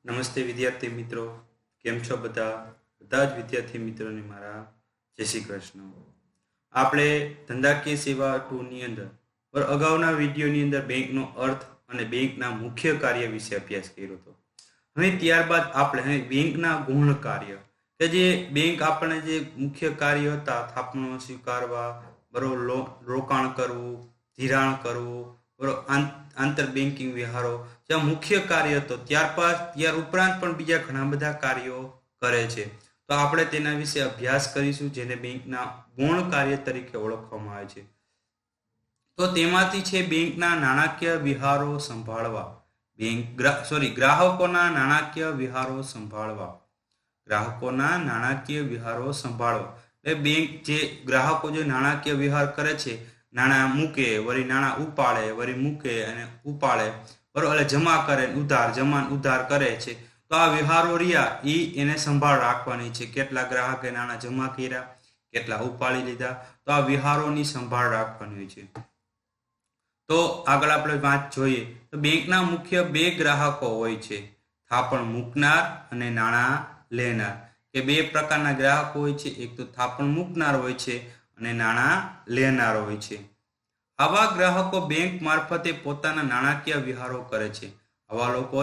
નમસ્તે વિદ્યાર્થી મિત્રો, કેમ છો બધા જ વિદ્યાર્થી મિત્રોને મારા જય શ્રી કૃષ્ણ. આપણે ધંધાકીય સેવા 2 ની અંદર અગાઉના વિડીયોની અંદર બેંકનો અર્થ અને બેંકના મુખ્ય કાર્ય વિશે અભ્યાસ કર્યો હતો. હવે ત્યારબાદ આપણે બેંકના ગૌણ કાર્ય કે જે બેંક આપણે જે મુખ્ય કાર્ય હતા, થાપણો સ્વીકારવા, બરોબર, રોકાણ કરવું, ધિરાણ કરવું, બરોબર, આંતર બેન્કિંગ વ્યવહારો જે મુખ્ય કાર્ય હતો, ત્યાર ઉપરાંત પણ બીજા ઘણા બધા કાર્યો કરે છે. તો આપણે તેના વિશે અભ્યાસ કરીશું, જેને બેંકના ગૌણ કાર્ય તરીકે ઓળખવામાં આવે છે. તો તેમાંથી છે બેંકના નાણાકીય વ્યવહારો સંભાળવા. ગ્રાહકોના નાણાકીય વ્યવહારો સંભાળવા. ગ્રાહકોના નાણાકીય વ્યવહારો સંભાળવા એટલે બેંક જે ગ્રાહકો જે નાણાકીય વ્યવહાર કરે છે, નાણાં મૂકે, વળી નાણાં ઉપાડે, વળી મૂકે અને ઉપાડે, બરોબર, એટલે જમા કરે, ઉધાર કરે છે. તો આ વ્યવહારો રહ્યા એને સંભાળ રાખવાની છે. કેટલા ગ્રાહકે નાણાં જમા કર્યા, કેટલા ઉપાડી લીધા, તો આ વ્યવહારોની સંભાળ રાખવાની હોય છે. તો આગળ આપણે વાત જોઈએ તો બેંકના મુખ્ય બે ગ્રાહકો હોય છે, થાપણ મૂકનાર અને નાણાં લેનાર. કે બે પ્રકારના ગ્રાહકો હોય છે, એક તો થાપણ મૂકનાર હોય છે અને નાણાં લેનાર હોય છે. આવા ગ્રાહકો બેંક મારફતે પોતાના નાણાકીય વ્યવહારો કરે છે. આવા લોકો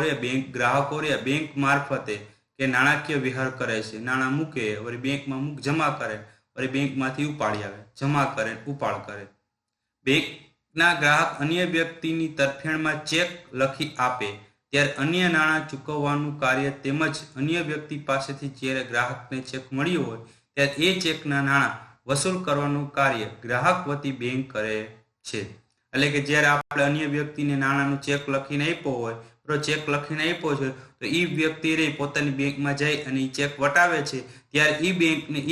ગ્રાહકો બેંક મારફતે કે નાણાકીય વ્યવહાર કરે છે. નાણાં મૂકે, વળી બેંકમાં જમા કરે, વળી બેંકમાંથી ઉપાડી આવે, જમા કરે, ઉપાડ કરે. બેંકના ગ્રાહક અન્ય વ્યક્તિની તરફેણમાં ચેક લખી આપે ત્યારે અન્ય નાણાં ચૂકવવાનું કાર્ય, તેમજ અન્ય વ્યક્તિ પાસેથી જ્યારે ગ્રાહકને ચેક મળ્યો હોય ત્યારે એ ચેકના નાણાં વસૂલ કરવાનું કાર્ય ગ્રાહક વતી બેંક કરે છે. એટલે કે જ્યારે આપણે અન્ય વ્યક્તિને નાણાંનો ચેક લખીને આપ્યો હોય, તો ચેક લખીને આપ્યો છે, તો એ વ્યક્તિ પોતાની બેંકમાં જઈ અને એ ચેક વટાવે છે, ત્યારે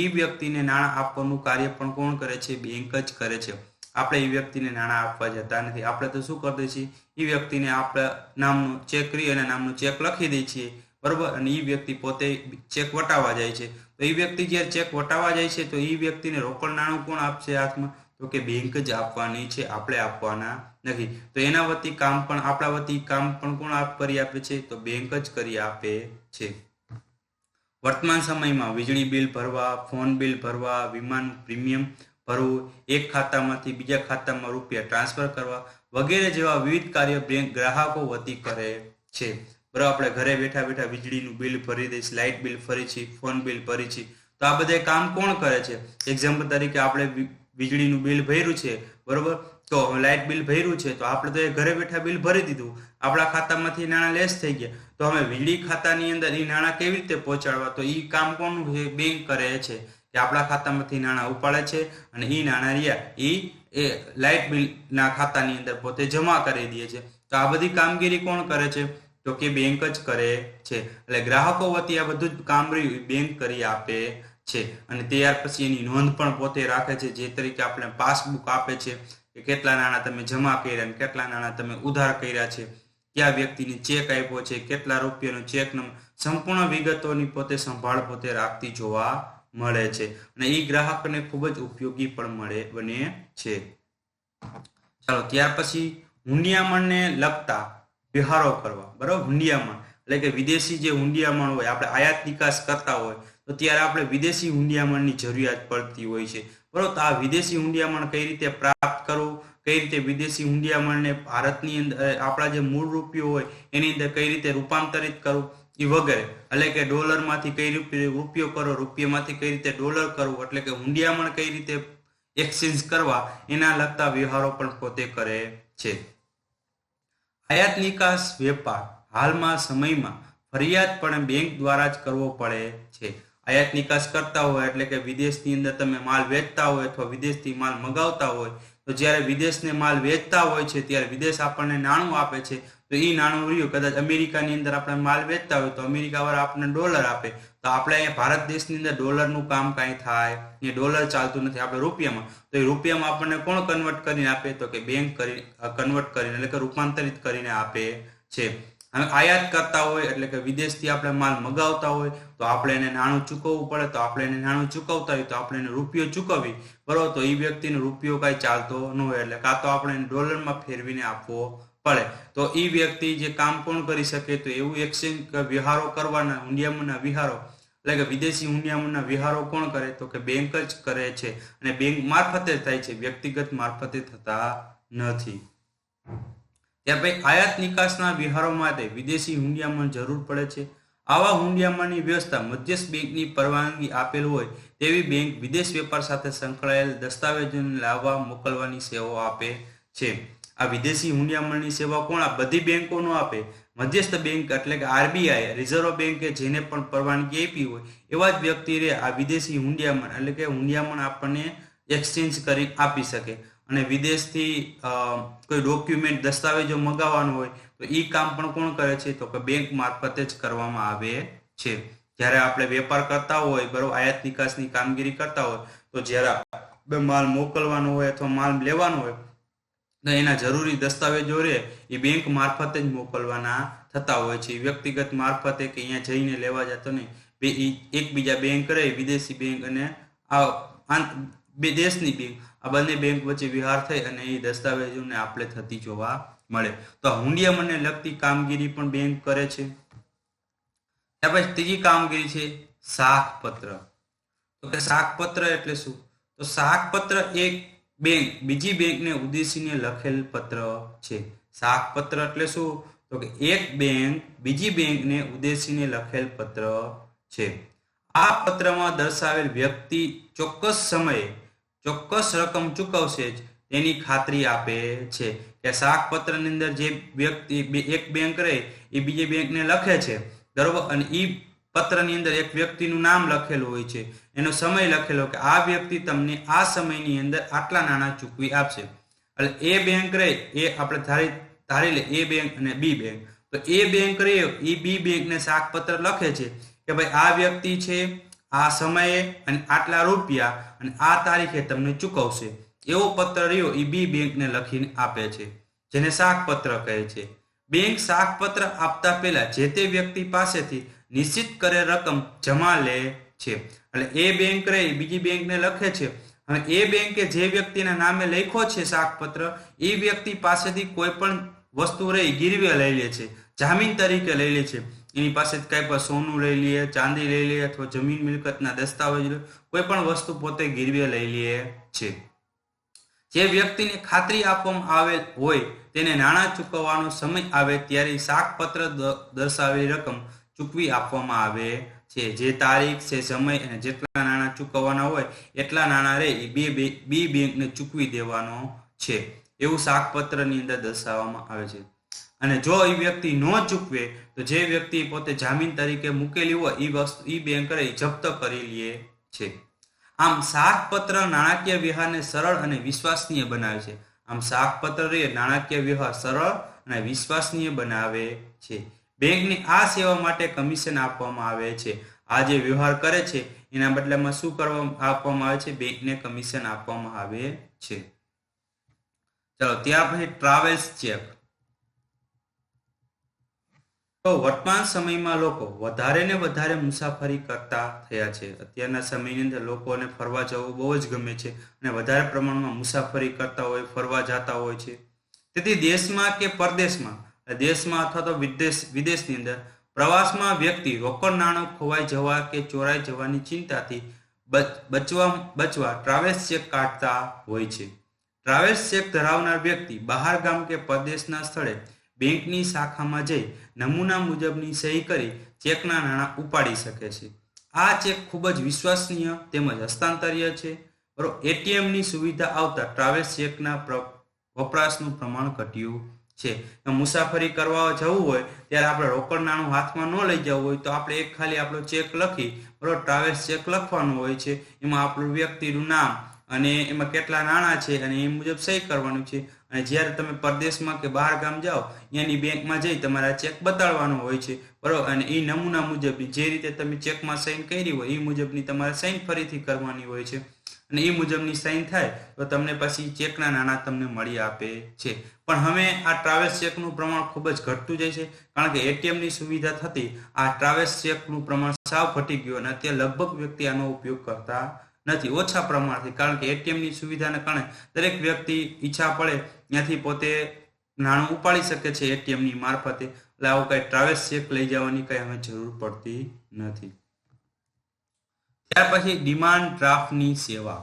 એ વ્યક્તિને નાણાં આપવાનું કાર્ય પણ કોણ કરે છે? બેંક જ કરે છે. આપણે એ વ્યક્તિને નાણાં આપવા જતા નથી. આપણે તો શું કરતા છીએ? એ વ્યક્તિને આપણે નામનો ચેક અને નામનો ચેક લખી દઈએ છીએ, બરોબર, અને એ વ્યક્તિ પોતે ચેક વટાવવા જાય છે. તો એ વ્યક્તિ જ્યારે ચેક વટાવવા જાય છે, તો એ વ્યક્તિને રોકડ નાણું કોણ આપશે હાથમાં? તો કે બેંક જ આપવાની છે, આપણે આપવાના નથી. તો એના વતી કામ પણ, આપણા વતી કામ પણ કોણ કરી આપે છે? તો બેંક જ કરી આપે છે. વર્તમાન સમયમાં વીજળી બિલ ભરવા, ફોન બિલ ભરવા, વીમાનું પ્રીમિયમ ભરવું, એક ખાતામાંથી બીજા ખાતામાં રૂપિયા ટ્રાન્સફર કરવા વગેરે જેવા વિવિધ કાર્યો બેંક ગ્રાહકો વતી કરે છે. બરાબર, આપણે ઘરે બેઠા બેઠા વીજળીનું બિલ ભરી દઈશ, લાઇટ બિલ ભરી છે, ફોન બિલ ભરી છે. તો આ બધા કામ કોણ કરે છે? એક્ઝામ્પલ તરીકે આપણે વીજળીનું બિલ ભર્યું છે, બરોબર, તો લાઇટ બિલ ભર્યું છે, તો આપણે તો એ ઘરે બેઠા બિલ ભરી દીધું, આપણા ખાતામાંથી નાણાં લેસ થઈ ગયા. તો હવે વીજળી ખાતાની અંદર એ નાણાં કેવી રીતે પહોંચાડવા? તો એ કામ કોનું છે? બેંક કરે છે. કે આપણા ખાતામાંથી નાણાં ઉપાડે છે અને એ નાણાં રહ્યા એ લાઇટ બિલના ખાતાની અંદર પોતે જમા કરી દે છે. તો આ બધી કામગીરી કોણ કરે છે? તો કે બેંક જ કરે છે. એટલે ગ્રાહકો વતી આ બધું જ કામ રહ્યું બેંક કરી આપે છે. અને ત્યાર પછી એની નોંધ પણ પોતે રાખે છે, જે તરીકે આપણે પાસબુક આપે છે કે કેટલા નાણાં તમે જમા કર્યા અને કેટલા નાણાં તમે ઉધાર કર્યા છે, કયા વ્યક્તિને ચેક આપ્યો છે, કેટલા રૂપિયાનો ચેક, સંપૂર્ણ વિગતોની પોતે સંભાળ પોતે રાખતી જોવા મળે છે. અને એ ગ્રાહકને ખૂબ જ ઉપયોગી પણ બને છે. ચાલો, ત્યાર પછી હુંડિયામણને લગતા વ્યવહારો કરવા. બરાબર, હુંડિયામણ એટલે કે વિદેશી જે હુંડિયામણ હોય, આપણે આયાત નિકાસ કરતા હોય તો ત્યારે આપણે વિદેશી હુંડિયામણની જરૂરિયાત પડતી હોય છે. બરોબર, તો આ વિદેશી હુંડિયામણ કઈ રીતે પ્રાપ્ત કરવું, કઈ રીતે વિદેશી હુંડિયામણને ભારતની અંદર આપણા જે મૂળ રૂપિયો હોય એની અંદર કઈ રીતે રૂપાંતરિત કરવું એ વગેરે. એટલે કે ડોલરમાંથી કઈ રીતે રૂપિયો કરો, રૂપિયામાંથી કઈ રીતે ડોલર કરવું, એટલે કે હુંડિયામણ કઈ રીતે એક્સચેન્જ કરવા, એના લગતા વ્યવહારો પણ પોતે કરે છે. આયાત નિકાસ વેપાર હાલમાં સમયમાં ફરજિયાતપણે બેંક દ્વારા જ કરવો પડે છે. આયાત નિકાસ કરતા હોય એટલે કે વિદેશની અંદર તમે માલ વેચતા હોય અથવા વિદેશથી માલ મંગાવતા હોય, તો જ્યારે વિદેશને માલ વેચતા હોય છે ત્યારે વિદેશ આપણને નાણું આપે છે. તો એ નાણું રહ્યું, કદાચ અમેરિકાની અંદર આપણે માલ વેચતા હોય તો અમેરિકા વાળા આપણને ડોલર આપે, તો આપણે અહીંયા ભારત દેશની અંદર ડોલરનું કામ કાંઈ થાય એ ડોલર ચાલતું નથી, આપણે રૂપિયામાં. તો એ રૂપિયામાં આપણને કોણ કન્વર્ટ કરીને આપે? તો કે બેંક કન્વર્ટ કરીને એટલે કે રૂપાંતરિત કરીને આપે છે. હવે આયાત કરતા હોય એટલે કે વિદેશથી આપણે માલ મગાવતા હોય તો આપણે એને નાણું ચૂકવવું પડે, તો આપણે એને નાણું ચૂકવતા હોય તો આપણે એને રૂપિયો ચૂકવી, બરોબર, તો એ વ્યક્તિને રૂપિયો કાંઈ ચાલતો ન હોય, એટલે કાં તો આપણે ડોલરમાં ફેરવીને આપવો પડે તો એ વ્યક્તિ જે કામ કોણ કરી શકે, તો એવું એક્સચેન્જ વ્યવહારો કરવાના હુંડિયામણના વ્યવહારો એટલે કે વિદેશી હુંડિયામણના વ્યવહારો કોણ કરે, તો કે બેંક જ કરે છે અને બેંક મારફતે થાય છે, વ્યક્તિગત મારફતે થતા નથી. ત્યાર પછી આયાત નિકાસના વ્યવહારો માટે વિદેશી હુંડિયામણ જરૂર પડે છે. આવા હુંડિયામણની વ્યવસ્થા મધ્યસ્થ બેંકની પરવાનગી આપેલ હોય તેવી બેંક વિદેશ વેપાર સાથે સંકળાયેલ દસ્તાવેજોને લાવવા મોકલવાની સેવાઓ આપે છે. આ વિદેશી હુંડિયામણની સેવા કોણ બધી બેંકો નો આપે, મધ્યસ્થ બેંક એટલે કે આરબીઆઈ રિઝર્વ બેંકે જેને પણ પરવાનગી આપી હોય એવા જ વ્યક્તિ આ વિદેશી હુંડિયામણ એટલે કે હુંડિયામણ આપણને એક્સચેન્જ કરી આપી શકે. અને વિદેશથી કોઈ ડોક્યુમેન્ટ દસ્તાવેજો મંગાવવાનો હોય તો એ કામ પણ કોણ કરે છે, તો કે બેંક મારફતે જ કરવામાં આવે છે. જ્યારે આપણે વેપાર કરતા હોય બરોબર, આયાત નિકાસની કામગીરી કરતા હોય તો જ્યારે માલ મોકલવાનો હોય અથવા માલ લેવાનો હોય તો એના જરૂરી દસ્તાવેજો રહે એ બેંક મારફતે જ મોકલવાના થતા હોય છે. વ્યક્તિગત મારફતે કે અહીંયા જઈને લેવા જતો નહીં, એકબીજા બેંક રહે વિદેશી બેંક અને બે દેશની બેંક, આ બંને બેંક વચ્ચે વ્યવહાર થઈ અને એ દસ્તાવેજોને આપણે થતી જોવા મળે. તો હુંડિયામણને લગતી કામગીરી પણ બેંક કરે છે. ત્યાર પછી ત્રીજી કામગીરી છે શાખપત્ર. તો કે શાખપત્ર એટલે શું, તો શાખપત્ર એક બેંક બીજી બેંકને ઉદ્દેશીને લખેલ પત્ર છે. શાખપત્ર એટલે શું, તો કે એક બેંક બીજી બેંકને ઉદ્દેશીને લખેલ પત્ર છે. આ પત્રમાં દર્શાવેલ વ્યક્તિ ચોક્કસ સમયે ચોક્કસ રકમ ચૂકવશે જ તેની ખાતરી આપે છે. કે શાખપત્રની અંદર જે વ્યક્તિ એક બેંક રહે એ બીજી બેંકને લખે છે બરોબર, અને એ પત્રની અંદર એક વ્યક્તિનું નામ લખેલું હોય છે, એનો સમય લખેલો કે આ વ્યક્તિ તમને આ સમયની અંદર આટલા નાણાં ચૂકવી આપશે. એટલે એ બેંક રહે એ આપણે ધારી લે એ બેંક અને બી બેંક, તો એ બેંક રહે એ બી બેંકને શાખપત્ર લખે છે કે ભાઈ આ વ્યક્તિ છે આ સમયે અને આટલા રૂપિયા અને આ તારીખે તમને ચૂકવશે. એવો પત્ર રહ્યો એ બી બેંકને લખીને આપે છે, જેને શાખપત્ર કહે છે. બેંક શાખપત્ર આપતા પહેલા જે તે વ્યક્તિ પાસેથી નિશ્ચિત કરેલ રકમ જમા લે છે. એટલે એ બેંક રહે બીજી બેંકને લખે છે, હવે એ બેંકે જે વ્યક્તિના નામે લખ્યો છે શાખપત્ર એ વ્યક્તિ પાસેથી કોઈ પણ વસ્તુ રહી ગીરવે લઈ લે છે, જામીન તરીકે લઈ લે છે. એની પાસે કઈ પણ સોનું લઈ લે, ચાંદી લઈ લે અથવા જમીન મિલકતના દસ્તાવેજ કોઈ પણ વસ્તુ પોતે ગીરવે લઈ લે છે. જે વ્યક્તિને ખાતરી આપવામાં આવેલ હોય તેને નાણાં ચૂકવવાનો સમય આવે ત્યારે શાખપત્ર દર્શાવેલી રકમ ચૂકવી આપવામાં આવે છે. જે તારીખ છે, સમય અને જેટલા નાણાં ચૂકવવાના હોય એટલા નાણાં રહે એ બી બેંકને ચૂકવી દેવાનો છે, એવું શાખપત્રની અંદર દર્શાવવામાં આવે છે. અને જો એ વ્યક્તિ ન ચૂકવે તો જે વ્યક્તિ પોતે જામીન તરીકે મૂકેલી હોય એ વસ્તુ એ બેંક જપ્ત કરી લે છે. આમ શાખપત્ર નાણાકીય વ્યવહારને સરળ અને વિશ્વસનીય બનાવે છે. આમ શાખપત્ર નાણાકીય વ્યવહાર સરળ અને વિશ્વસનીય બનાવે છે. બેંકની આ સેવા માટે કમિશન આપવામાં આવે છે. આ જે વ્યવહાર કરે છે એના બદલામાં શું આપવામાં આવે છે, બેંકને કમિશન આપવામાં આવે છે. ચલો ત્યાર પછી ટ્રાવેલ્સ ચેક. તો વર્તમાન સમયમાં લોકો વધારે ને વધારે મુસાફરી કરતા થયા છે. અત્યારના સમયની અંદર લોકોને ફરવા જવું બહુ જ ગમે છે અને વધારે પ્રમાણમાં મુસાફરી કરતા હોય, ફરવા જતા હોય છે. તેથી દેશમાં કે પરદેશમાં, દેશમાં અથવા તો વિદેશની અંદર પ્રવાસમાં વ્યક્તિ રોકડ નાણું ખોવાઈ જવા કે ચોરાઈ જવાની ચિંતાથી બચવા ટ્રાવેલ્સ ચેક કાઢતા હોય છે. ટ્રાવેલ્સ ચેક ધરાવનાર વ્યક્તિ બહાર ગામ કે પરદેશના સ્થળે બેંકની શાખામાં જઈ નમૂના મુજબની સહી કરી ચેકના નાણાં ઉપાડી શકે છે. આ ચેક ખૂબ જ વિશ્વસનીય તેમજ હસ્તાંતરીય છે. એટીએમની સુવિધા આવતા ટ્રાવેલ્સ ચેકના વપરાશનું પ્રમાણ ઘટ્યું છે. મુસાફરી કરવા જવું હોય ત્યારે આપણે રોકડ નાણું હાથમાં ન લઈ જવું હોય તો આપણે એક ખાલી આપણો ચેક લખી બરોબર, ટ્રાવેલ્સ ચેક લખવાનો હોય છે, એમાં આપણું વ્યક્તિનું નામ અને એમાં કેટલા નાણાં છે અને એ મુજબ સહી કરવાનું છે. અને જ્યારે તમે પરદેશમાં કે બહાર ગામ જાઓ ત્યાંની બેંકમાં જઈ તમારા ચેક બતાડવાનો હોય છે બરોબર, અને એ નમૂના મુજબની જે રીતે તમે ચેકમાં સાઈન કરી હોય એ મુજબની તમારે સાઈન ફરીથી કરવાની હોય છે. અને એ મુજબની સાઈન થાય તો તમને પછી ચેકના નાણાં તમને મળી આપે છે. પણ હવે આ ટ્રાવેલ્સ ચેકનું પ્રમાણ ખૂબ જ ઘટતું જાય છે, કારણ કે એટીએમની સુવિધા થતી આ ટ્રાવેલ્સ ચેકનું પ્રમાણ સાવ ઘટી ગયું અને અત્યારે લગભગ વ્યક્તિ આનો ઉપયોગ કરતા નથી, ઓછા પ્રમાણથી. કારણ કે એટીએમની સુવિધાને કારણે દરેક વ્યક્તિ ઈચ્છા પડે ત્યાંથી પોતે નાણું ઉપાડી શકે છે એટીએમ ની મારફતે. એટલે આવું કઈ ટ્રાવેલ્સ ચેક લઈ જવાની કઈ અમે જરૂર પડતી નથી. ત્યાર પછી ડિમાન્ડ ડ્રાફ્ટની સેવા.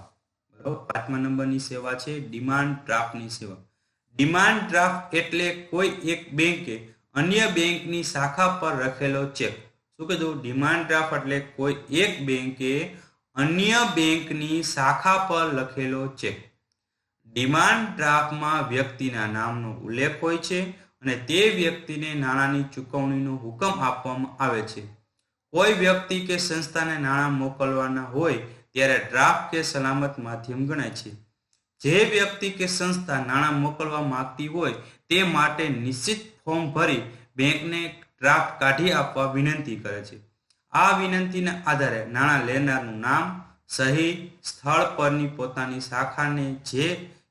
બરોબર, 5મા નંબરની સેવા છે ડિમાન્ડ ડ્રાફ્ટની સેવા. ડિમાન્ડ ડ્રાફ્ટ એટલે કોઈ એક બેંકે અન્ય બેંકની શાખા પર રાખેલો ચેક. શું કીધું? ડિમાન્ડ ડ્રાફ્ટ એટલે કોઈ એક બેંકે અન્ય બેંકની શાખા પર લખેલો ચેક. ડિમાન્ડ ડ્રાફ્ટમાં વ્યક્તિના નામનો ઉલ્લેખ હોય છે અને તે વ્યક્તિને નાણાંની ચૂકવણીનો હુકમ આપવામાં આવે છે. કોઈ વ્યક્તિ કે સંસ્થાને નાણાં મોકલવાના હોય ત્યારે ડ્રાફ્ટ કે સલામત માધ્યમ ગણાય છે. જે વ્યક્તિ કે સંસ્થા નાણાં મોકલવા માંગતી હોય તે માટે નિશ્ચિત ફોર્મ ભરી બેંકને ડ્રાફ્ટ કાઢી આપવા વિનંતી કરે છે. આ વિનંતીના આધારે નાણાં લેનારનું નામ, સહી, સ્થળ પરની પોતાની શાખાને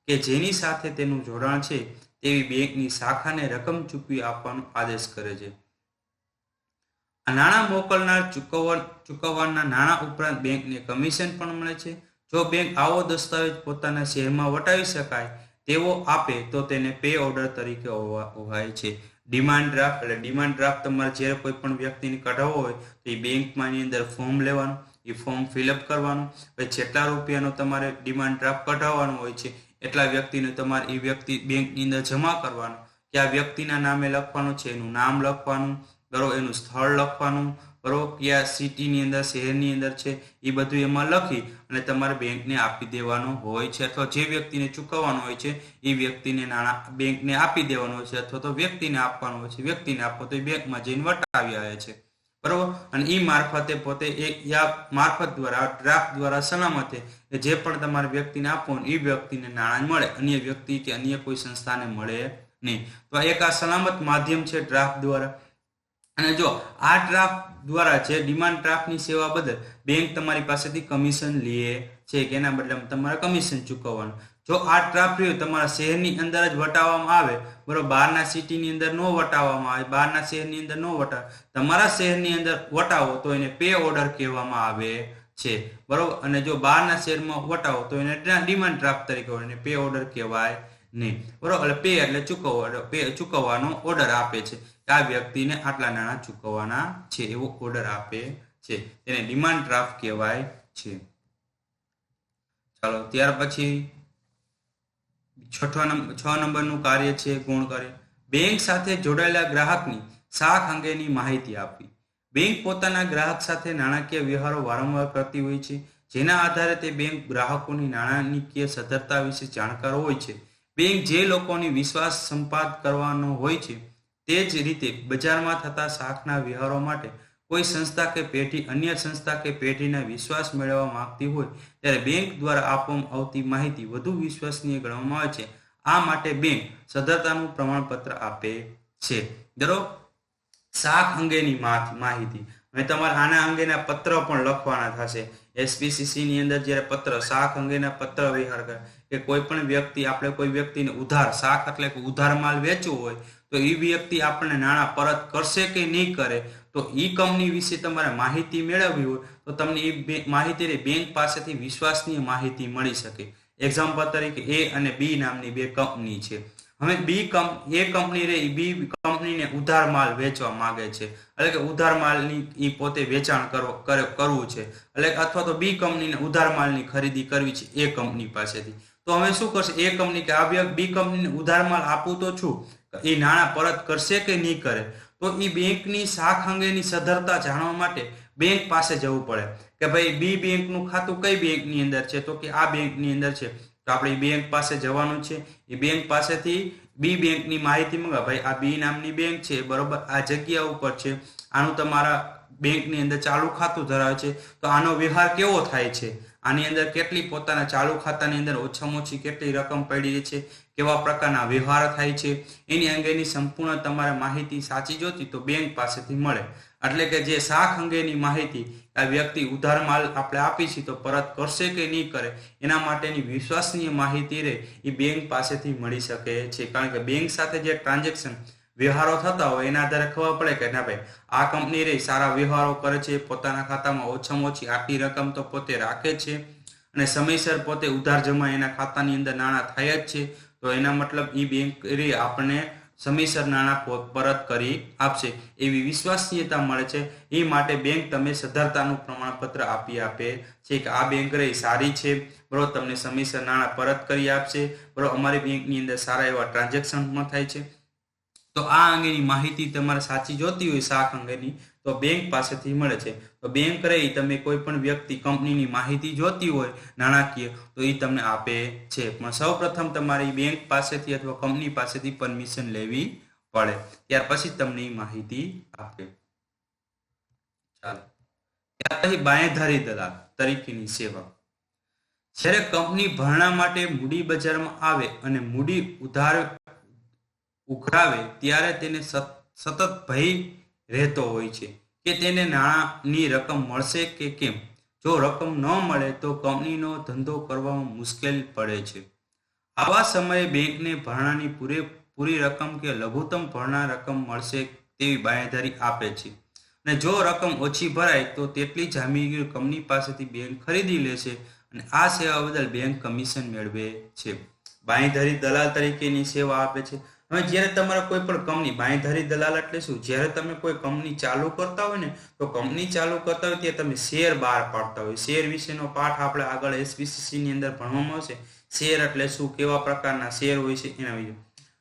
કે જેની સાથે તેનું જોડાણ છે તેવી બેંકની શાખાને રકમ ચૂકવી આપવાનો આદેશ કરે છે. આ નાણાં મોકલનાર ચૂકવવાના નાણાં ઉપરાંત બેંકને કમિશન પણ મળે છે. જો બેંક આવો દસ્તાવેજ પોતાના શેરમાં વટાવી શકાય તેવો આપે તો તેને પે ઓર્ડર તરીકે ઓળખાય છે. ડિમાન્ડ ડ્રાફ્ટ એટલે ડિમાન્ડ ડ્રાફ્ટ તમારે જ્યારે કોઈ પણ વ્યક્તિને કઢાવવો હોય તો એ બેંકમાં એની અંદર ફોર્મ લેવાનું, એ ફોર્મ ફિલઅપ કરવાનું, પછી જેટલા રૂપિયાનો તમારે ડિમાન્ડ ડ્રાફ્ટ કઢાવવાનો હોય છે એટલા વ્યક્તિને તમારે એ વ્યક્તિ બેંકની અંદર જમા કરવાનું, કે આ વ્યક્તિના નામે લખવાનું છે, એનું નામ લખવાનું, બરોબર, એનું સ્થળ લખવાનું, બરોબર, કયા સિટીની અંદર, શહેરની અંદર છે એ બધું એમાં લખી અને તમારે બેંકને આપી દેવાનું હોય છે, અથવા જે વ્યક્તિને ચૂકવવાનું હોય છે એ વ્યક્તિને નાણાં બેંકને આપી દેવાનું હોય છે, અથવા તો વ્યક્તિને આપવાનું હોય છે. વ્યક્તિને આપો તો એ બેંકમાં જઈને વટાવી આવે છે, બરોબર. અને એ મારફતે પોતે મારફત દ્વારા ડ્રાફ્ટ દ્વારા સલામતે જે પણ તમારે વ્યક્તિને આપવાનું એ વ્યક્તિને નાણાં મળે, અન્ય વ્યક્તિ કે અન્ય કોઈ સંસ્થાને મળે નહીં. તો એક આ સલામત માધ્યમ છે ડ્રાફ્ટ દ્વારા. અને જો આ ડ્રાફ્ટ દ્વારા જે ડિમાન્ડ ડ્રાફ્ટની સેવા બદલ બેંક તમારી પાસેથી કમિશન લે છે કે એના બદલે તમારે કમિશન ચૂકવવાનું. જો આ ડ્રાફ્ટ રહ્યો તમારા શહેરની અંદર જ વટાવવામાં આવે, બરોબર, બહારના સિટીની અંદર ન વટાવવામાં આવે, બહારના શહેરની અંદર ન વટાવે, તમારા શહેરની અંદર વટાવો તો એને પે ઓર્ડર કહેવામાં આવે છે, બરોબર. અને જો બહારના શહેરમાં વટાવો તો એને ડિમાન્ડ ડ્રાફ્ટ તરીકે એને પે ઓર્ડર કહેવાય નહીં, બરોબર. એટલે પે એટલે ચૂકવવાનો ઓર્ડર આપે છે, આ વ્યક્તિને આટલા નાણાં ચૂકવવાના છે એવો ઓર્ડર આપે છે, તેને ડિમાન્ડ ડ્રાફ્ટ કહેવાય છે. ચાલો ત્યાર પછી 6 નંબરનું કાર્ય છે ગુણકાર્ય. બેંક સાથે જોડાયેલા ગ્રાહકની શાખ અંગેની માહિતી આપવી. બેંક પોતાના ગ્રાહક સાથે નાણાકીય વ્યવહારો વારંવાર કરતી હોય છે, જેના આધારે તે બેંક ગ્રાહકોની નાણાકીય સદ્ધરતા વિશે જાણકાર હોય છે. બેંક જે લોકોની વિશ્વાસ સંપાદ કરવાનો હોય છે તે જ રીતે બજારમાં થતા શાખના વ્યવહારો માટે કોઈ સંસ્થા કે પેઢી અન્ય સંસ્થા કે પેઢીના વિશ્વાસ મેળવવા માંગતી હોય ત્યારે બેંક દ્વારા આપવામાં આવતી માહિતી વધુ વિશ્વસનીય ગણવામાં આવે છે. આ માટે બેંક સદ્ધરતાનું પ્રમાણપત્ર આપે છે. બરોબર, શાખ અંગેની માહિતી. હવે તમારે આના અંગેના પત્ર પણ લખવાના થશે. એસપીસીસી ની અંદર જ્યારે પત્ર શાખ અંગેના પત્ર વ્યવહાર કરે કે કોઈ પણ વ્યક્તિ, આપણે કોઈ વ્યક્તિને ઉધાર, શાખ એટલે કે ઉધાર માલ વેચવો હોય તો એ વ્યક્તિ આપણને નાણાં પરત કરશે કે નહીં કરે, તો એ કંપની વિશે તમારે માહિતી મેળવવી હોય તો તમને એ માહિતી બેંક પાસેથી વિશ્વસનીય માહિતી મળી શકે. એક્ઝામ્પલ તરીકે એ અને બી નામની બે કંપની છે. હવે એ કંપની રે એ બી કંપનીને ઉધાર માલ વેચવા માંગે છે, એટલે કે ઉધાર માલની એ પોતે વેચાણ કરવું છે, એટલે અથવા તો બી કંપનીને ઉધાર માલની ખરીદી કરવી છે એ કંપની પાસેથી. તો હવે શું કરશે એ કંપની કે આ બી કંપનીને ઉધાર માલ આપું તો છું, એ નાણાં પરત કરશે કે નહીં કરે, તો એ બેંકની શાખ અંગેની સદ્ધરતા જાણવા માટે બેંક પાસે જવું પડે કે ભાઈ બી બેંકનું ખાતું કઈ બેંકની અંદર છે, તો કે આ બેંકની અંદર છે. તો આપણે બેંક પાસે જવાનું છે, એ બેંક પાસેથી બી બેંકની માહિતી મંગાવ. ભાઈ આ બી નામની બેંક છે, બરોબર, આ જગ્યા ઉપર છે, આનું તમારા બેંકની અંદર ચાલુ ખાતું ધરાવે છે, તો આનો વ્યવહાર કેવો થાય છે, આની અંદર કેટલી પોતાના ચાલુ ખાતાની અંદર ઓછામાં ઓછી કેટલી રકમ પડી છે, કેવા પ્રકારના વ્યવહાર થાય છે, એની અંગેની સંપૂર્ણ તમારે માહિતી સાચી જોતી તો બેંક પાસેથી મળે. એટલે કે જે શાખ અંગેની માહિતી આ વ્યક્તિ ઉધાર માલ આપણે આપીશું તો પરત કરશે કે નહીં કરે એના માટેની વિશ્વસનીય માહિતી રહે એ બેંક પાસેથી મળી શકે છે. કારણ કે બેંક સાથે જે ટ્રાન્ઝેક્શન વ્યવહારો થતા હોય એના આધારે ખબર પડે કે ના ભાઈ આ કંપની રહી સારા વ્યવહારો કરે છે, પોતાના ખાતામાં ઓછામાં ઓછી આટલી રકમ તો પોતે રાખે છે અને સમયસર પોતે ઉધાર જમા એના ખાતાની અંદર નાણાં થાય જ છે, તો એના મતલબ એ બેંક આપણને સમયસર નાણાં પરત કરી આપશે એવી વિશ્વસનીયતા મળે છે. એ માટે બેંક તમે સદ્ધરતાનું પ્રમાણપત્ર આપે છે કે આ બેંક રહી સારી છે, બરોબર, તમને સમયસર નાણાં પરત કરી આપશે, બરોબર, અમારી બેંકની અંદર સારા એવા ટ્રાન્ઝેક્શન પણ થાય છે. તો આ અંગેની માહિતી તમારે સાચી જોતી હોય શાખ અંગેની તો બેંક પાસેથી મળે છે. તો બેંક રહી તમે કોઈ પણ વ્યક્તિ કંપનીની માહિતી જોતી હોય નાણાકીય તો એ તમને આપે છે, પણ સૌપ્રથમ તમારી બેંક પાસેથી અથવા કંપની પાસેથી પરમિશન લેવી પડે, ત્યાર પછી તમને એ માહિતી આપે. ચાલો, ત્યાર પછી બાંયધરી દલાલ તરીકેની સેવા. જ્યારે કંપની ભરણા માટે મૂડી બજારમાં આવે અને મૂડી ઉઘરાવે ત્યારે તેને સતત ભય રહેતો હોય છે કે તેને નાણાંની રકમ મળશે કે કેમ. જો રકમ ન મળે તો કંપનીનો ધંધો કરવામાં મુશ્કેલ પડે છે. આવા સમયે બેંકને ભરણાની પૂરી રકમ કે લઘુત્તમ ભરણા રકમ મળશે તેવી બાંયધરી આપે છે, અને જો રકમ ઓછી ભરાય તો તેટલી જામીનગીરી કંપની પાસેથી બેંક ખરીદી લેશે અને આ સેવા બદલ બેંક કમિશન મેળવે છે. બાંયધરી દલાલ તરીકેની સેવા આપે છે. હવે જ્યારે તમારે કોઈ પણ કંપની, બાંયધરી દલાલ એટલે શું, જ્યારે તમે કોઈ કંપની ચાલુ કરતા હોય ને તો કંપની ચાલુ કરતા હોય ત્યારે તમે શેર બહાર પાડતા હોય. શેર વિશેનો પાઠ આપણે આગળ SPCC ની અંદર ભણવામાં આવશે. શેર એટલે શું, કેવા પ્રકારના શેર હોય છે એના વિશે.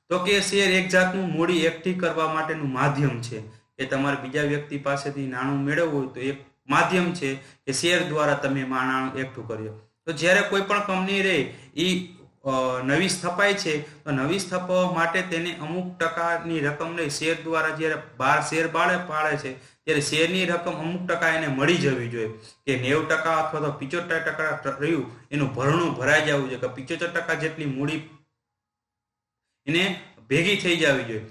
તો કે શેર એક જાતનું મૂડી એકઠી કરવા માટેનું માધ્યમ છે કે તમારે બીજા વ્યક્તિ પાસેથી નાણું મેળવવું હોય તો એક માધ્યમ છે કે શેર દ્વારા તમે નાણું એકઠું કર્યો. તો જ્યારે કોઈ પણ કંપની રહે એ નવી સ્થપાય છે તો નવી સ્થપાવવા માટે તેને અમુક ટકાની રકમ લઈ શેર દ્વારા જ્યારે 12 શેર પાડે છે ત્યારે શેરની રકમ અમુક ટકા એને મળી જવી જોઈએ કે 90% અથવા તો 75% રહ્યું એનું ભરણું ભરાઈ જવું જોઈએ કે 75% જેટલી મૂડી એને ભેગી થઈ જવી જોઈએ.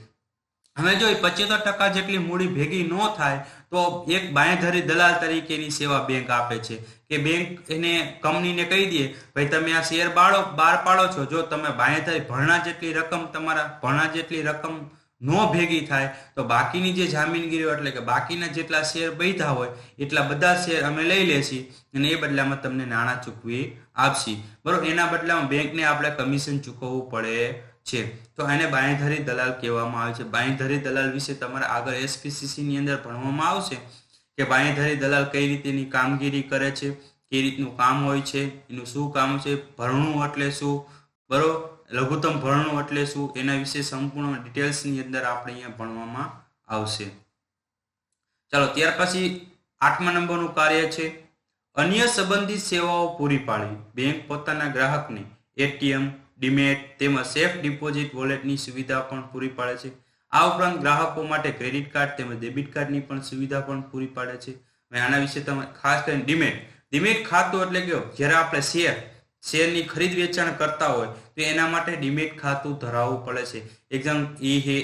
હવે જો 75% જેટલી મૂડી ભેગી ન થાય તો એક બાંયધરી દલાલ તરીકેની સેવા બેંક આપે છે કે બેંક એને કંપનીને કહી દે ભાઈ તમે આ શેર બહાર પાડો છો, જો તમે બાંયધરી ભરણા જેટલી રકમ તમારા ભરણા જેટલી રકમ ન ભેગી થાય તો બાકીની જે જામીનગીરીઓ એટલે કે બાકીના જેટલા શેર બચ્યા હોય એટલા બધા શેર અમે લઈ લેશી અને એ બદલામાં તમને નાણાં ચૂકવી આપશી, બરોબર. એના બદલામાં બેંકને આપણે કમિશન ચૂકવવું પડે છે. તો એને બાંયધરી દલાલ કહેવામાં આવે છે. બાંયધરી દલાલ વિશે તમારે આગળ SPCC ની અંદર ભણવામાં આવશે કે બાંયધરી દલાલ કઈ રીતેની કામગીરી કરે છે, કઈ રીતનું કામ હોય છે, એનું શું કામ છે, ભરણું એટલે શું, બરોબર, લઘુત્તમ ભરણું એટલે શું, એના વિશે સંપૂર્ણ ડિટેલ્સની અંદર આપણે અહીંયા ભણવામાં આવશે. ચાલો, ત્યાર પછી 8મા નંબરનું કાર્ય છે અન્ય સંબંધિત સેવાઓ પૂરી પાડવી. બેંક પોતાના ગ્રાહકને ATM, ડીમેટ તેમજ સેફ ડિપોઝિટ વોલેટની સુવિધા પણ પૂરી પાડે છે. આ ઉપરાંત ગ્રાહકો માટે ક્રેડિટ કાર્ડ તેમજ ડેબિટ કાર્ડની પણ સુવિધા પણ પૂરી પાડે છે. આના વિશે તમે ખાસ કરીને ડીમેટ ખાતું એટલે કે જ્યારે આપણે શેરની ખરીદ વેચાણ કરતા હોય તો એના માટે ડીમેટ ખાતું ધરાવવું પડે છે.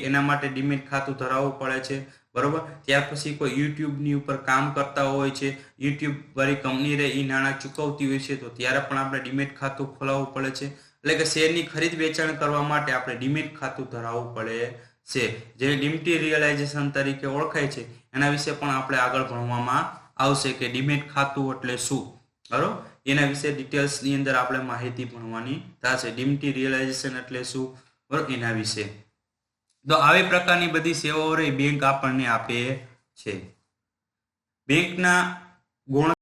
એના માટે ડીમેટ ખાતું ધરાવવું પડે છે, બરોબર. ત્યાર પછી કોઈ યુટ્યુબની ઉપર કામ કરતા હોય છે, યુટ્યુબ વાળી કંપની રે એ નાણાં ચૂકવતી હોય છે તો ત્યારે પણ આપણે ડીમેટ ખાતું ખોલાવવું પડે છે. એટલે કે શેરની ખરીદ વેચાણ કરવા માટે આપણે ડીમેટ ખાતું ધરાવવું પડે છે, જે ડિમટીરિયલાઇઝેશન તરીકે ઓળખાય છે. એના વિશે પણ આપણે આગળ ભણવામાં આવશે કે ડીમેટ ખાતું એટલે શું, બરોબર. એના વિશે ડિટેલ્સની અંદર આપણે માહિતી ભણવાની થશે. ડિમટીરિયલાઇઝેશન એટલે શું, બરોબર, એના વિશે. તો આવી પ્રકારની બધી સેવાઓ બેંક આપણને આપે છે. બેંકના ગુણ